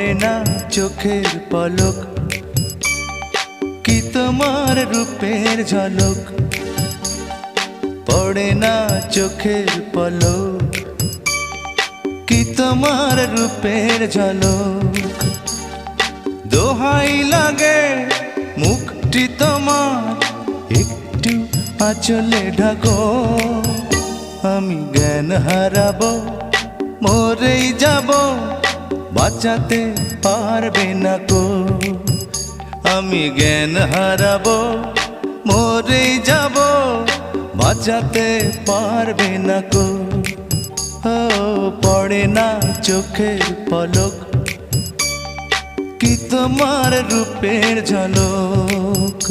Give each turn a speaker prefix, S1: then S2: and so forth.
S1: পড়ে না চোখের পলক, কি তোমার রূপের ঝলক। পড়ে না চোখের পলক, কি তোমার রূপের ঝলক। দোহাই লাগে মুখটি তোমার, একটু আঁচলে ঢাকো। আমি জ্ঞান হারাবো, মরেই যাব, বাঁচাতে পারবে না কো। আমি জ্ঞান হারাবো, মরেই যাব, বাঁচাতে পারবে না কো। ও পড়ে না চোখের পলক, কি তোমার রূপের ঝলক।